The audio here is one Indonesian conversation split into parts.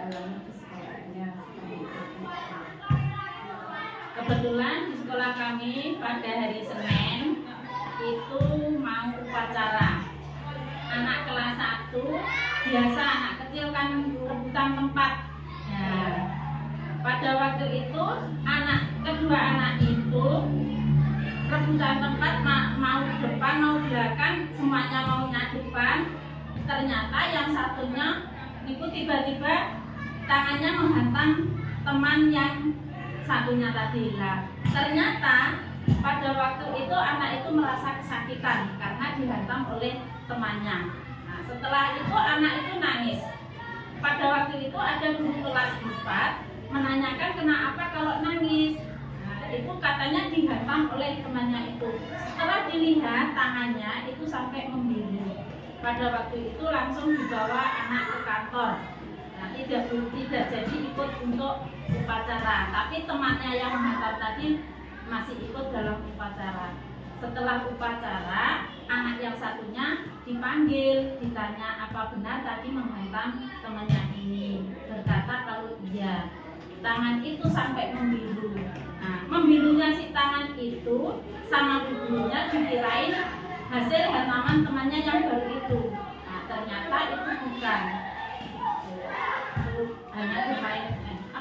dialami di sekolahnya. Kebetulan di sekolah kami pada hari Senin itu mau upacara. Anak kelas 1, biasa anak kecil kan rebutan tempat. Nah, pada waktu itu kedua anak itu rebutan tempat, mau depan mau belakang, semuanya maunya depan. Ternyata yang satunya itu tiba-tiba tangannya menghantam teman yang satunya tadi hilang. Ternyata pada waktu itu anak itu merasa kesakitan karena dihantam oleh temannya. Nah, setelah itu anak itu nangis. Pada waktu itu ada guru kelas 4 menanyakan kenapa kalau nangis. Nah, itu katanya dihantam oleh temannya itu. Setelah dilihat tangannya itu sampai membiru. Pada waktu itu langsung dibawa anak ke kantor. Nah, tidak jadi ikut untuk upacara, tapi temannya yang menghantam tadi masih ikut dalam upacara. Setelah upacara, anak yang satunya dipanggil, ditanya apa benar tadi menghantam temannya ini. Berkata kalau iya, tangan itu sampai membiru. Nah, membirunya si tangan itu sama gurunya dikirain hasil hantaman temannya yang baru itu. Nah, ternyata itu bukan. Hanya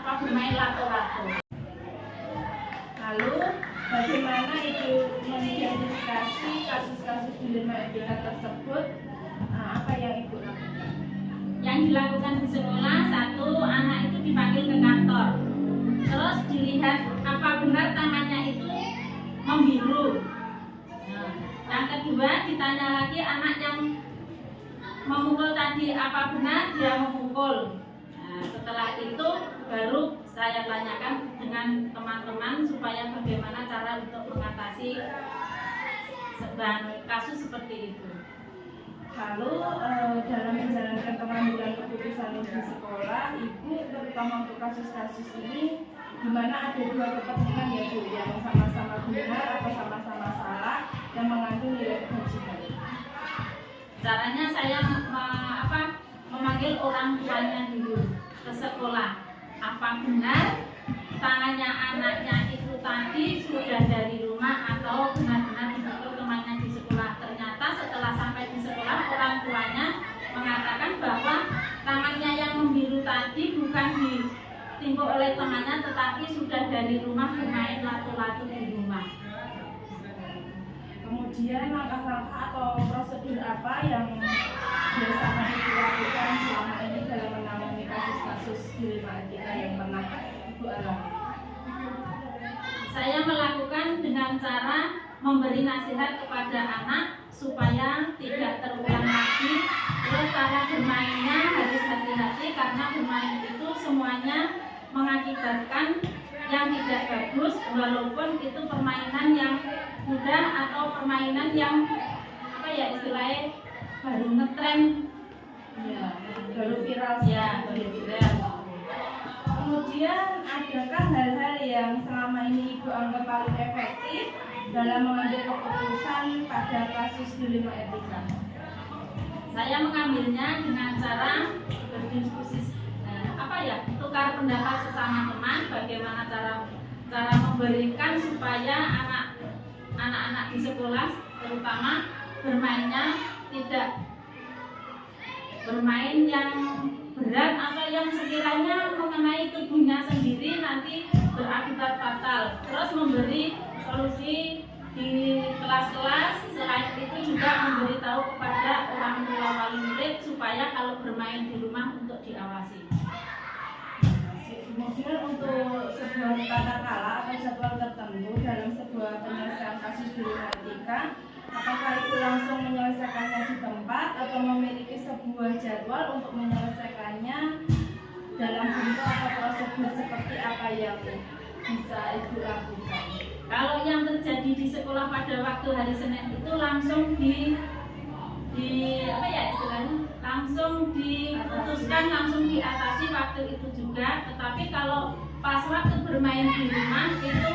bermain lato-lato. Lalu bagaimana Ibu mengidentifikasi kasus-kasus dilema etika tersebut? Apa yang Ibu lakukan? Yang dilakukan di sekolah, satu, anak itu dipanggil ke kantor. Terus dilihat apa benar tangannya itu membiru. Nah, yang kedua ditanya lagi anak yang memukul tadi apa benar dia memukul. Nah, setelah itu baru saya tanyakan dengan teman-teman supaya bagaimana cara untuk mengatasi kasus seperti itu. Lalu dalam menjalankan pengambilan keputusan di sekolah, Ibu terutama untuk kasus-kasus ini di mana ada dua kepentingan ya Bu, yang sama-sama benar atau sama-sama salah yang mengandung nilai kebajikan. Caranya saya memanggil orang tuanya dulu ke sekolah. Apa benar tangannya anaknya itu tadi sudah dari rumah atau benar-benar dipukul temannya di sekolah? Ternyata setelah sampai di sekolah orang tuanya mengatakan bahwa tangannya yang membiru tadi bukan ditimpuk oleh temannya, tetapi sudah dari rumah bermain lato-lato di rumah. Kemudian langkah-langkah atau prosedur apa yang biasanya Ibu lakukan selama ini dalam menangani kasus-kasus dilema etika yang pernah Ibu alami? Saya melakukan dengan cara memberi nasihat kepada anak supaya tidak terulang lagi. Terus cara bermainnya harus hati-hati karena bermain itu semuanya mengakibatkan yang tidak bagus, walaupun itu permainan yang mudah atau permainan yang istilahnya baru ngetren, ya, baru viral, ya, baru viral. Kemudian adakah hal-hal yang selama ini Ibu anggap paling efektif dalam mengambil keputusan pada kasus dilema etika? Saya mengambilnya dengan cara berdiskusi, tukar pendapat sesama teman, bagaimana cara memberikan supaya anak-anak di sekolah terutama bermainnya tidak bermain yang berat atau yang sekiranya mengenai tubuhnya sendiri nanti berakibat fatal. Terus memberi solusi di kelas-kelas, selain itu juga memberitahu kepada orang tua wali murid supaya kalau bermain di rumah untuk diawasi. Kemudian untuk sebuah tata cara atau jadwal tertentu dalam sebuah penyelesaian kasus dilema etika, apakah itu langsung menyelesaikannya di tempat atau memiliki sebuah jadwal untuk menyelesaikannya dalam bentuk atau prosedur seperti apa yang bisa Ibu lakukan? Kalau yang terjadi di sekolah pada waktu hari Senin itu langsung langsung diputuskan, langsung diatasi waktu itu juga. Tetapi kalau pas waktu bermain di rumah itu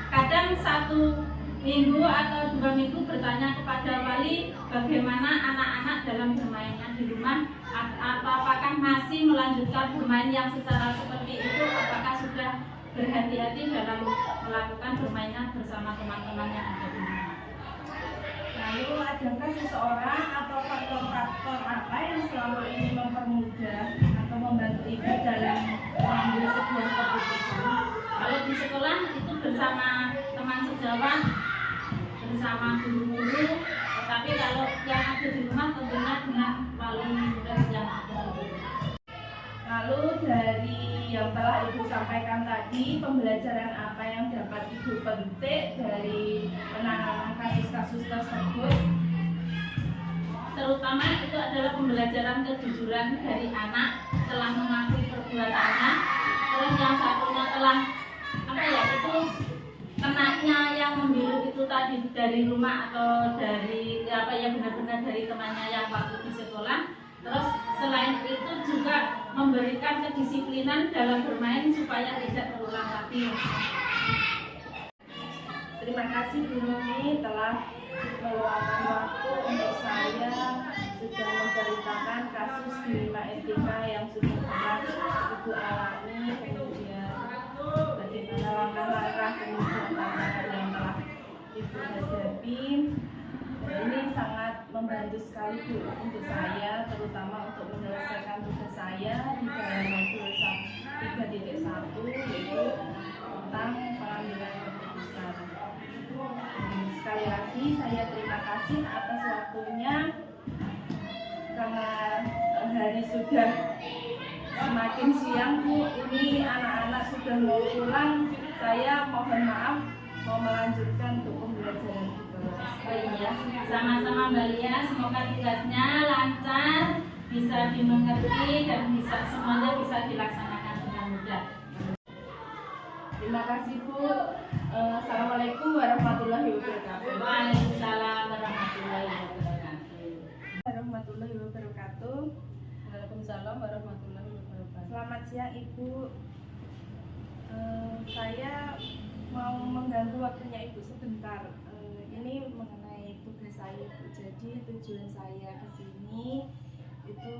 kadang 1 minggu atau 2 minggu bertanya kepada wali sekali bagaimana anak-anak dalam bermainnya di rumah, atau apakah masih melanjutkan bermain yang secara seperti itu, apakah sudah berhati-hati dalam melakukan bermainnya bersama teman-teman yang ada di rumah. Lalu adakah seseorang atau faktor-faktor apa yang selama ini mempermudah atau membantu ibu dalam mengambil sebuah keputusan? Kalau di sekolah itu bersama teman sejawat, bersama guru-guru, tetapi kalau yang ada di rumah tentunya dengan paling mudah yang ada di rumah. Lalu dari yang telah ibu sampaikan tadi, pembelajaran apa yang dapat ibu petik dari penanganan kasus-kasus tersebut? Terutama itu adalah pembelajaran kejujuran dari anak telah mengakui perbuatannya, terus yang satunya telah itu kenanya yang membiru itu tadi dari rumah atau dari benar-benar dari temannya yang waktu di sekolah. Terus selain itu juga memberikan kedisiplinan dalam bermain supaya tidak terulang lagi. Terima kasih Bu Nuni telah meluangkan waktu untuk saya sudah menceritakan kasus dilema etika yang sudah pernah Ibu alami, kemudian bagaimana langkah-langkah kemudian tantangan yang telah Ibu hadapi. Ini sangat membantu sekali Bu untuk saya, terutama untuk menyelesaikan tugas saya di dalam modul 3.1 yaitu tentang pengambilan keputusan. Sekali lagi saya terima kasih atas waktunya, karena hari sudah semakin siang Bu, ini anak-anak sudah mau pulang. Saya mohon maaf mau melanjutkan untuk pembelajaran kita. Sama-sama Mbak Lia, semoga tugasnya lancar, bisa dimengerti dan semuanya bisa dilaksanakan dengan mudah. Terima kasih Bu. Assalamualaikum warahmatullahi wabarakatuh. Waalaikumsalam warahmatullahi wabarakatuh. Warahmatullahi wabarakatuh. Waalaikumsalam warahmatullahi wabarakatuh. Selamat siang Ibu. Saya mau mengganggu waktunya Ibu sebentar. Ini mengenai tugas saya Bu. Jadi tujuan saya ke sini itu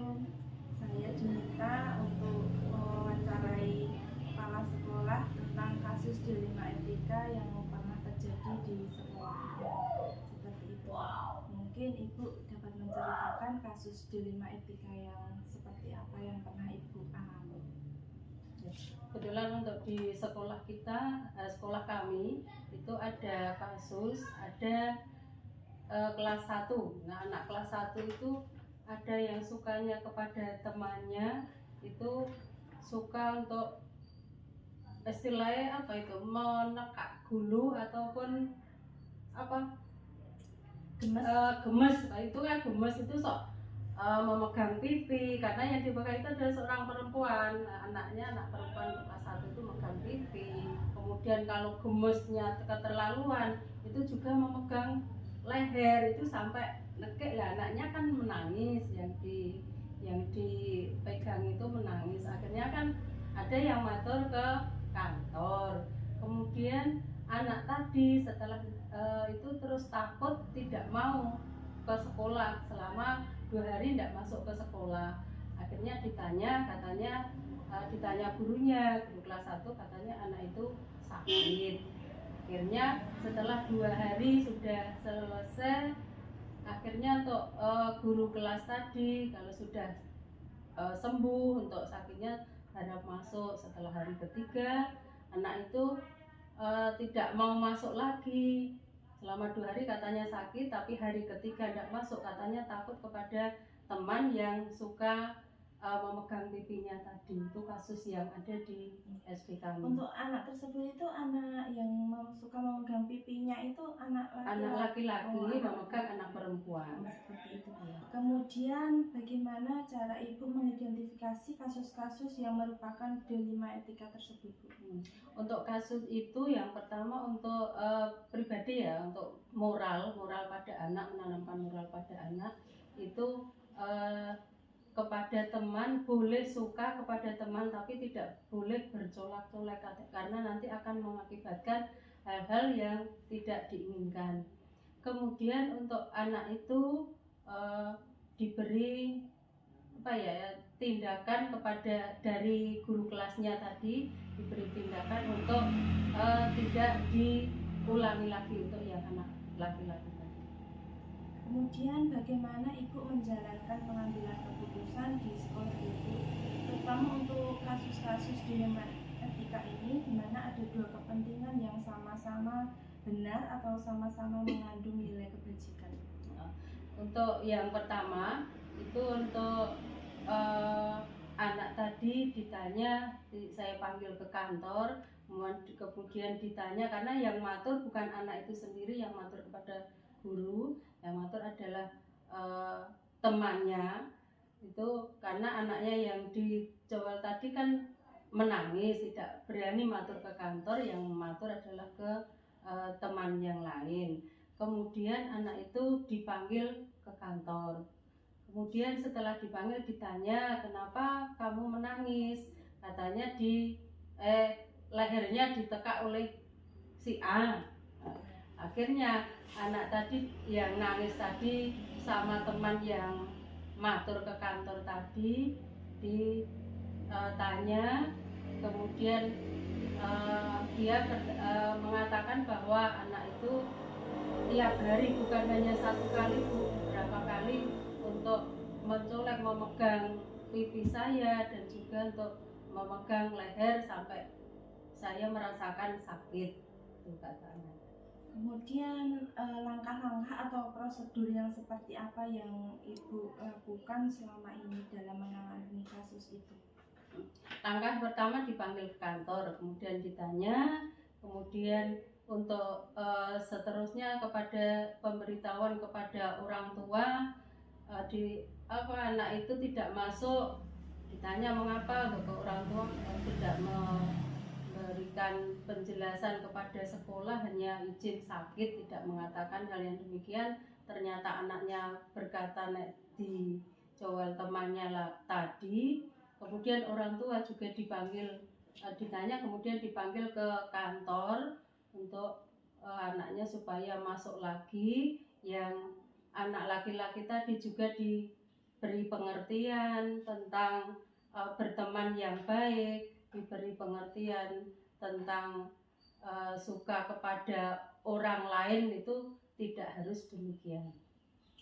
saya diminta untuk mewawancarai kepala sekolah tentang kasus dilema etika yang pernah terjadi di sekolah. Seperti itu. Mungkin Ibu dapat menceritakan kasus dilema etika yang seperti apa yang pernah Ibu alami. Kebetulan untuk di sekolah kita, sekolah kami itu ada kasus, ada kelas 1. Nah, anak kelas 1 itu ada yang sukanya kepada temannya, itu suka untuk istilahnya menekak gulu ataupun gemes. Itu kan gemes itu memegang pipi, karena yang dipegang itu adalah seorang perempuan. Anak perempuan kelas 1 itu memegang pipi. Kemudian kalau gemesnya keterlaluan itu juga memegang leher, itu sampai nekek lah. Anaknya kan menangis, yang dipegang itu menangis. Akhirnya kan ada yang matur ke kantor. Kemudian anak tadi setelah itu terus takut, tidak mau ke sekolah selama 2 hari tidak masuk ke sekolah. Akhirnya ditanya gurunya, guru kelas 1, katanya anak itu sakit. Akhirnya setelah 2 hari sudah selesai, akhirnya untuk guru kelas tadi kalau sudah sembuh untuk sakitnya harap masuk. Setelah hari ketiga anak itu tidak mau masuk lagi. Selama 2 hari katanya sakit, tapi hari ketiga tidak masuk, katanya takut kepada teman yang suka memegang pipinya tadi. Itu kasus yang ada di SD kami. Untuk anak tersebut itu anak yang suka memegang pipinya itu anak laki-laki memegang anak perempuan. Seperti itu. Kemudian bagaimana cara Ibu mengidentifikasi kasus-kasus yang merupakan dilema etika tersebut, Bu? Untuk kasus itu yang pertama untuk pribadi ya, untuk moral pada anak, menanamkan moral pada anak itu kepada teman boleh suka kepada teman, tapi tidak boleh bercolak-colek karena nanti akan mengakibatkan hal-hal yang tidak diinginkan. kemudian untuk anak itu diberi tindakan kepada dari guru kelasnya tadi, diberi tindakan untuk tidak diulangi lagi untuk yang anak laki-laki tadi. Kemudian bagaimana Ibu menjalankan pengambilan keputusan di sekolah Ibu, terutama untuk kasus-kasus dilema etika ini, di mana ada dua kepentingan yang sama-sama benar atau sama-sama mengandung nilai kebajikan. Untuk yang pertama itu untuk anak tadi ditanya, saya panggil ke kantor, kemudian ditanya, karena yang matur bukan anak itu sendiri yang matur kepada guru, yang matur adalah temannya itu, karena anaknya yang dicowol tadi kan menangis, tidak berani matur ke kantor, yang matur adalah ke teman yang lain. Kemudian anak itu dipanggil ke kantor. Kemudian setelah dipanggil ditanya, kenapa kamu menangis? Katanya lehernya ditekak oleh si A. Akhirnya anak tadi yang nangis tadi sama teman yang matur ke kantor tadi ditanya, kemudian dia mengatakan bahwa anak itu tiap hari, bukan hanya satu kali Bu, beberapa kali untuk mencolek, memegang pipi saya dan juga untuk memegang leher sampai saya merasakan sakit, itu katanya. Kemudian langkah-langkah atau prosedur yang seperti apa yang Ibu lakukan selama ini dalam menangani kasus itu? Langkah pertama dipanggil ke kantor, kemudian ditanya, kemudian untuk seterusnya kepada pemberitahuan kepada orang tua, anak itu tidak masuk, ditanya mengapa ke orang tua tidak memberikan penjelasan kepada sekolah, hanya izin sakit, tidak mengatakan hal yang demikian. Ternyata anaknya berkata dicowol temannya tadi. Kemudian orang tua juga ditanya, kemudian dipanggil ke kantor untuk anaknya supaya masuk lagi. Yang anak laki-laki tadi juga diberi pengertian tentang berteman yang baik, diberi pengertian tentang suka kepada orang lain, itu tidak harus demikian.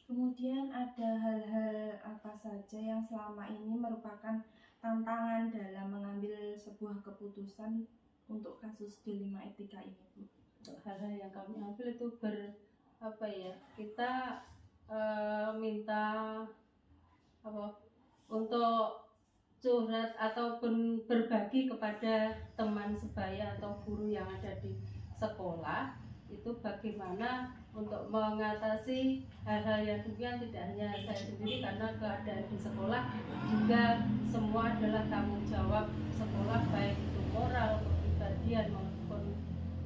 Kemudian ada hal-hal apa saja yang selama ini merupakan tantangan dalam mengambil sebuah keputusan untuk kasus dilema etika ini, Bu? Hal-hal yang kami ambil itu kita minta untuk curhat ataupun berbagi kepada teman sebaya atau guru yang ada di sekolah, itu bagaimana untuk mengatasi hal-hal yang demikian. Tidak hanya saya sendiri, karena keadaan di sekolah juga semua adalah tanggung jawab sekolah, baik itu moral, kepribadian maupun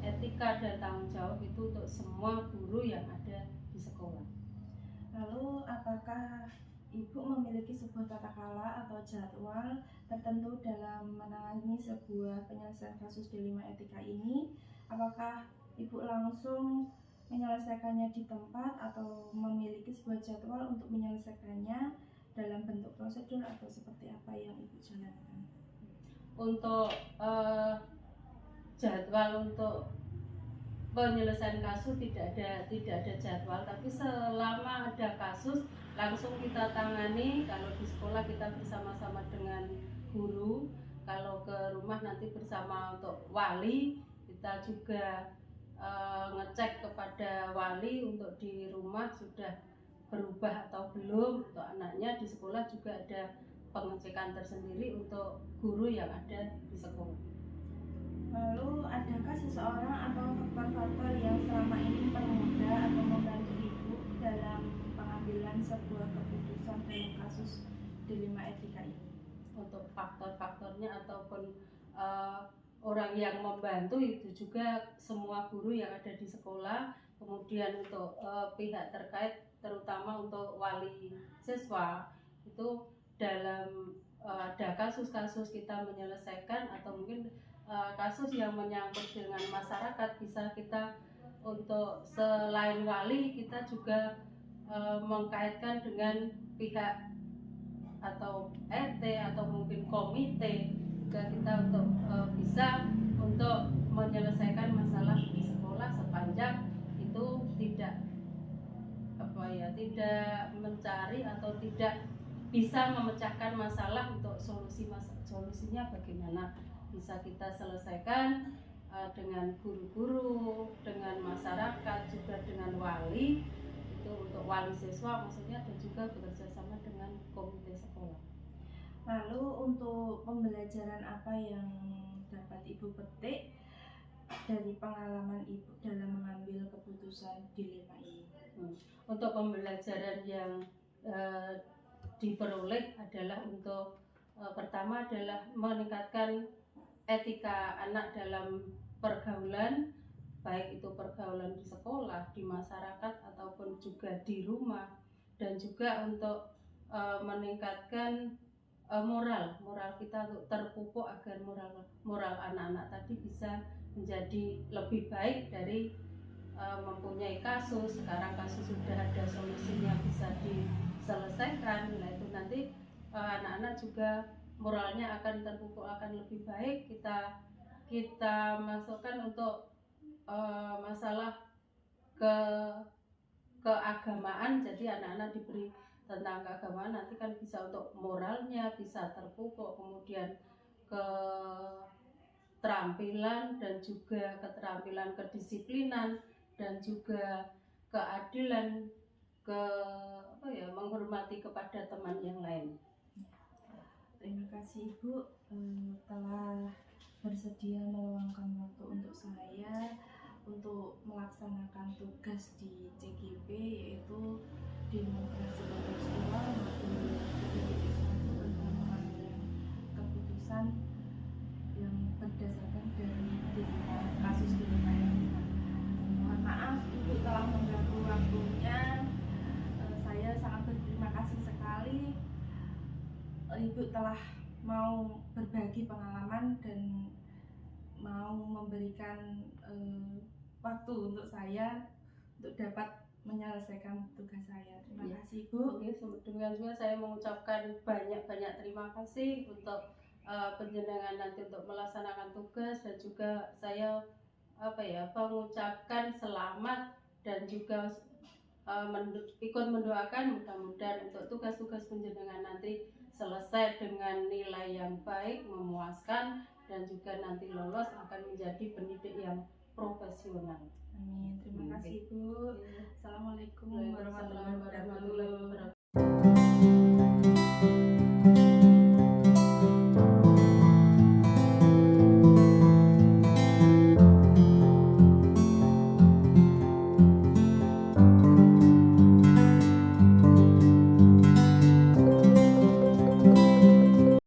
etika, dan tanggung jawab itu untuk semua guru yang ada di sekolah. Lalu apakah Ibu memiliki sebuah tata kelola atau jadwal tertentu dalam menangani sebuah penyelesaian kasus dilema etika ini? Apakah Ibu langsung menyelesaikannya di tempat atau memiliki sebuah jadwal untuk menyelesaikannya dalam bentuk prosedur, atau seperti apa yang Ibu jalankan? Untuk jadwal untuk penyelesaian kasus tidak ada jadwal, tapi selama ada kasus langsung kita tangani. Kalau di sekolah kita bersama-sama dengan guru, kalau ke rumah nanti bersama untuk wali, kita juga ngecek kepada wali untuk di rumah sudah berubah atau belum. Untuk anaknya di sekolah juga ada pengecekan tersendiri untuk guru yang ada di sekolah. Lalu adakah seseorang atau faktor-faktor yang selama ini mempermudah atau membantu Ibu dalam pengambilan sebuah keputusan dalam kasus dilema etika ini? Untuk faktor-faktornya ataupun orang yang membantu itu juga semua guru yang ada di sekolah. Kemudian untuk pihak terkait, terutama untuk wali siswa, itu dalam ada kasus-kasus kita menyelesaikan, atau mungkin kasus yang menyangkut dengan masyarakat, bisa kita untuk selain wali kita juga mengkaitkan dengan pihak atau RT atau mungkin komite juga kita untuk bisa untuk menyelesaikan masalah di sekolah sepanjang itu tidak tidak mencari atau tidak bisa memecahkan masalah untuk solusinya bagaimana bisa kita selesaikan dengan guru-guru, dengan masyarakat, juga dengan wali, itu untuk wali siswa maksudnya, dan juga bekerja sama dengan komite sekolah. Lalu untuk pembelajaran apa yang dapat Ibu petik dari pengalaman Ibu dalam mengambil keputusan dilema ini? Untuk pembelajaran yang diperoleh adalah untuk pertama adalah meningkatkan etika anak dalam pergaulan, baik itu pergaulan di sekolah, di masyarakat ataupun juga di rumah, dan juga untuk meningkatkan moral kita terpupuk agar moral anak-anak tadi bisa menjadi lebih baik dari mempunyai kasus. Sekarang kasus sudah ada solusinya, bisa diselesaikan. Nah itu nanti anak-anak juga moralnya akan terpupuk, akan lebih baik. Kita masukkan untuk masalah keagamaan, jadi anak-anak diberi tentang keagamaan, nanti kan bisa untuk moralnya bisa terpupuk, kemudian keterampilan dan juga keterampilan kedisiplinan dan juga keadilan, menghormati kepada teman yang lain. Terima kasih Ibu telah bersedia meluangkan waktu untuk saya untuk melaksanakan tugas di CGP, yaitu demokrasi kontekstual maupun tentang pengambilan keputusan yang berdasarkan dari kasus dilema ini. Mohon maaf Ibu telah mengganggu waktunya. Saya sangat berterima kasih sekali Ibu telah mau berbagi pengalaman dan mau memberikan waktu untuk saya untuk dapat menyelesaikan tugas saya. Terima kasih Ibu. Oke, demikian juga saya mengucapkan banyak-banyak terima kasih untuk penjenengan nanti untuk melaksanakan tugas, dan juga saya mengucapkan selamat dan juga ikut mendoakan mudah-mudahan untuk tugas-tugas penjenengan nanti selesai dengan nilai yang baik, memuaskan, dan juga nanti lolos akan menjadi pendidik yang profesional. Amin. Terima kasih Bu. Assalamualaikum warahmatullahi wabarakatuh.